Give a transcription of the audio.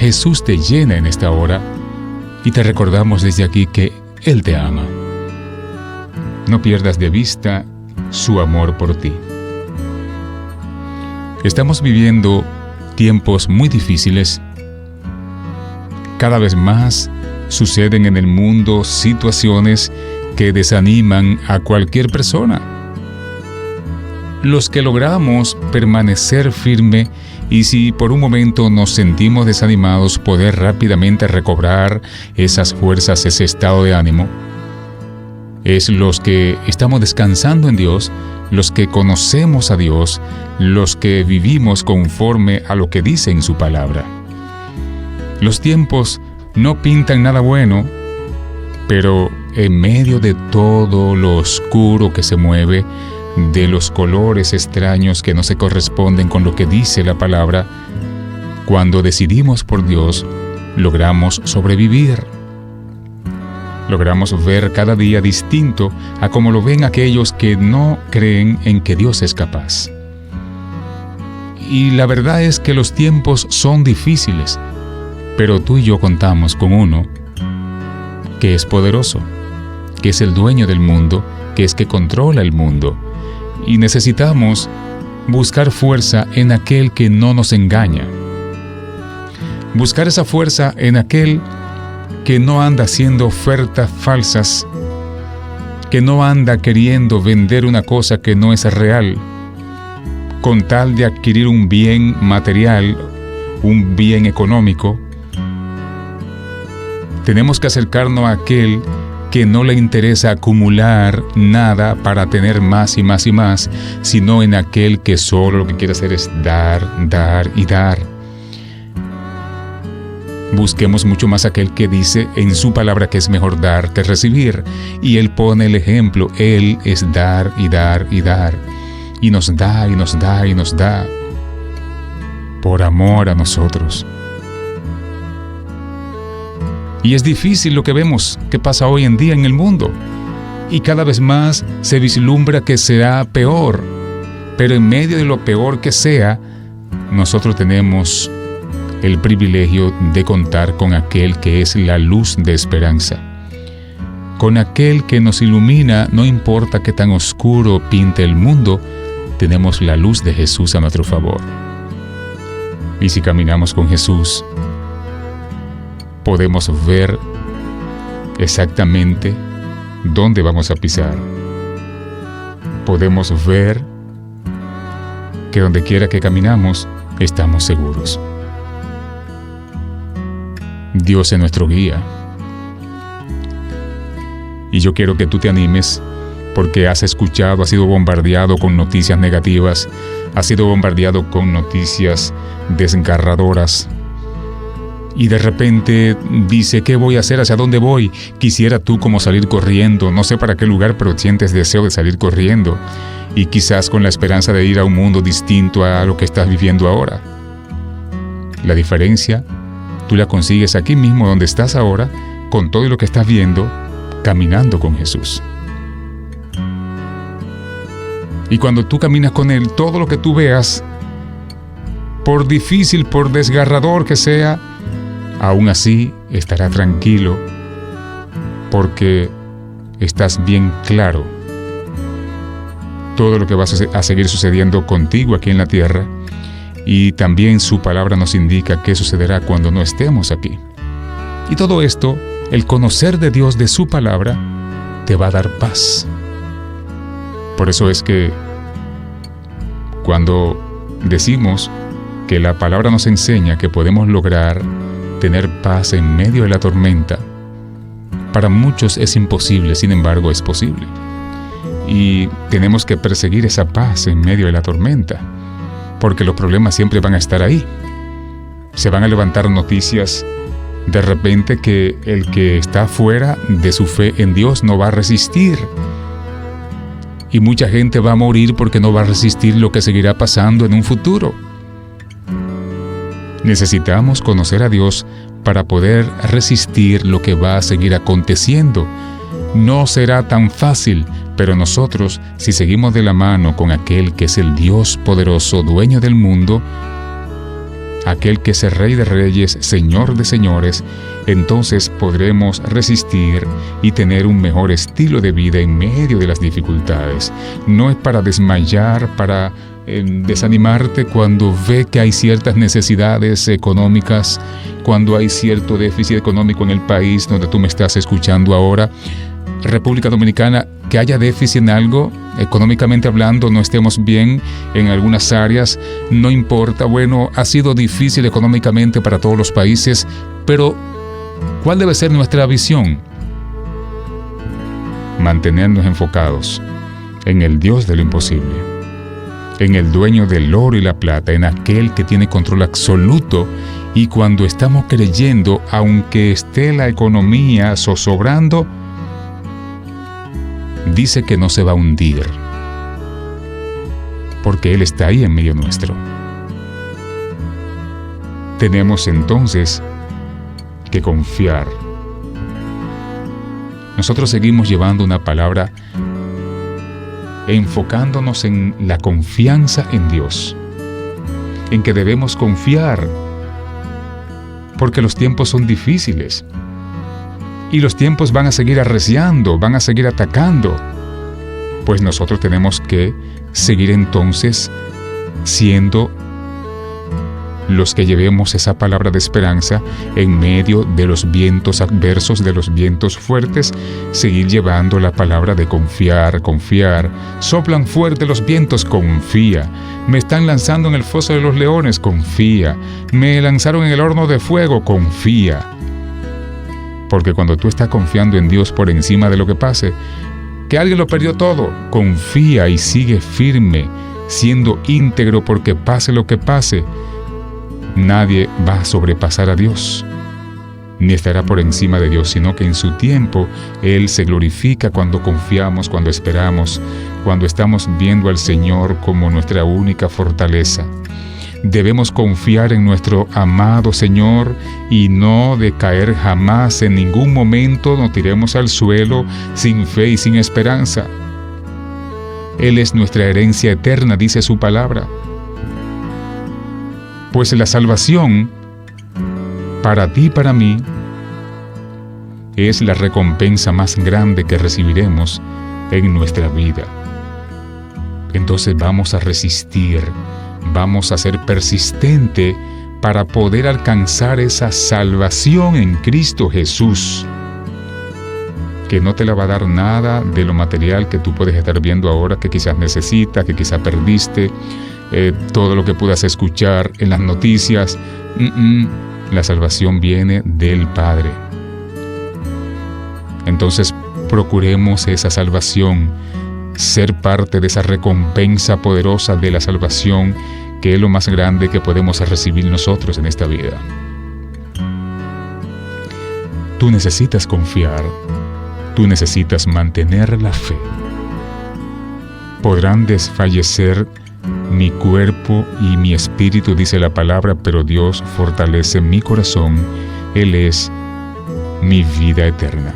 Jesús te llena en esta hora y te recordamos desde aquí que Él te ama. No pierdas de vista su amor por ti. Estamos viviendo tiempos muy difíciles. Cada vez más suceden en el mundo situaciones que desaniman a cualquier persona. Los que logramos permanecer firme y si por un momento nos sentimos desanimados, poder rápidamente recobrar esas fuerzas, ese estado de ánimo, es los que estamos descansando en Dios, los que conocemos a Dios, los que vivimos conforme a lo que dice en su palabra. Los tiempos no pintan nada bueno, pero en medio de todo lo oscuro que se mueve, de los colores extraños que no se corresponden con lo que dice la palabra, cuando decidimos por Dios, logramos sobrevivir. Logramos ver cada día distinto a como lo ven aquellos que no creen en que Dios es capaz. Y la verdad es que los tiempos son difíciles, pero tú y yo contamos con uno que es poderoso, que es el dueño del mundo, que es que controla el mundo. Y necesitamos buscar fuerza en aquel que no nos engaña. Buscar esa fuerza en aquel que no anda haciendo ofertas falsas, que no anda queriendo vender una cosa que no es real, con tal de adquirir un bien material, un bien económico. Tenemos que acercarnos a aquel que no le interesa acumular nada para tener más y más y más, sino en aquel que solo lo que quiere hacer es dar, dar y dar. Busquemos mucho más aquel que dice en su palabra que es mejor dar que recibir. Y Él pone el ejemplo. Él es dar y dar y dar. Y nos da y nos da y nos da. Por amor a nosotros. Y es difícil lo que vemos que pasa hoy en día en el mundo. Y cada vez más se vislumbra que será peor. Pero en medio de lo peor que sea, nosotros tenemos el privilegio de contar con aquel que es la luz de esperanza. Con aquel que nos ilumina, no importa qué tan oscuro pinte el mundo, tenemos la luz de Jesús a nuestro favor. Y si caminamos con Jesús, podemos ver exactamente dónde vamos a pisar. Podemos ver que donde quiera que caminamos, estamos seguros. Dios es nuestro guía. Y yo quiero que tú te animes porque has escuchado, has sido bombardeado con noticias negativas, has sido bombardeado con noticias desgarradoras. Y de repente dice, ¿qué voy a hacer? ¿Hacia dónde voy? Quisiera tú como salir corriendo, no sé para qué lugar, pero sientes deseo de salir corriendo. Y quizás con la esperanza de ir a un mundo distinto a lo que estás viviendo ahora. La diferencia tú la consigues aquí mismo donde estás ahora, con todo lo que estás viendo, caminando con Jesús. Y cuando tú caminas con Él, todo lo que tú veas, por difícil, por desgarrador que sea, aún así estará tranquilo, porque estás bien claro todo lo que va a seguir sucediendo contigo aquí en la tierra. Y también su palabra nos indica qué sucederá cuando no estemos aquí. Y todo esto, el conocer de Dios, de su palabra, te va a dar paz. Por eso es que cuando decimos que la palabra nos enseña que podemos lograr tener paz en medio de la tormenta, para muchos es imposible, sin embargo es posible. Y tenemos que perseguir esa paz en medio de la tormenta, porque los problemas siempre van a estar ahí. Se van a levantar noticias de repente que el que está fuera de su fe en Dios no va a resistir. Y mucha gente va a morir porque no va a resistir lo que seguirá pasando en un futuro. Necesitamos conocer a Dios para poder resistir lo que va a seguir aconteciendo. No será tan fácil, pero nosotros, si seguimos de la mano con aquel que es el Dios poderoso, dueño del mundo, aquel que es el Rey de Reyes, Señor de Señores, entonces podremos resistir y tener un mejor estilo de vida en medio de las dificultades. No es para desmayar, para desanimarte cuando ve que hay ciertas necesidades económicas, cuando hay cierto déficit económico en el país donde tú me estás escuchando ahora. República Dominicana, que haya déficit en algo, económicamente hablando, no estemos bien en algunas áreas, no importa. Bueno, ha sido difícil económicamente para todos los países, pero ¿cuál debe ser nuestra visión? Mantenernos enfocados en el Dios de lo imposible, en el dueño del oro y la plata, en aquel que tiene control absoluto. Y cuando estamos creyendo, aunque esté la economía zozobrando, dice que no se va a hundir, porque Él está ahí en medio nuestro. Tenemos entonces que confiar. Nosotros seguimos llevando una palabra enfocándonos en la confianza en Dios, en que debemos confiar, porque los tiempos son difíciles. Y los tiempos van a seguir arreciando, van a seguir atacando. Pues nosotros tenemos que seguir entonces siendo los que llevemos esa palabra de esperanza en medio de los vientos adversos, de los vientos fuertes, seguir llevando la palabra de confiar, confiar. Soplan fuerte los vientos, confía. Me están lanzando en el foso de los leones, confía. Me lanzaron en el horno de fuego, confía. Porque cuando tú estás confiando en Dios por encima de lo que pase, que alguien lo perdió todo, confía y sigue firme, siendo íntegro, porque pase lo que pase, nadie va a sobrepasar a Dios, ni estará por encima de Dios, sino que en su tiempo Él se glorifica cuando confiamos, cuando esperamos, cuando estamos viendo al Señor como nuestra única fortaleza. Debemos confiar en nuestro amado Señor y no decaer jamás. En ningún momento nos tiremos al suelo sin fe y sin esperanza. Él es nuestra herencia eterna, dice su palabra. Pues la salvación, para ti y para mí, es la recompensa más grande que recibiremos en nuestra vida. Entonces vamos a resistir, vamos a ser persistente para poder alcanzar esa salvación en Cristo Jesús, que no te la va a dar nada de lo material que tú puedes estar viendo ahora, que quizás necesitas, que quizás perdiste, todo lo que puedas escuchar en las noticias. La salvación viene del Padre. Entonces procuremos esa salvación, ser parte de esa recompensa poderosa de la salvación, que es lo más grande que podemos recibir nosotros en esta vida. Tú necesitas confiar, tú necesitas mantener la fe. Podrán desfallecer mi cuerpo y mi espíritu, dice la palabra, pero Dios fortalece mi corazón. Él es mi vida eterna.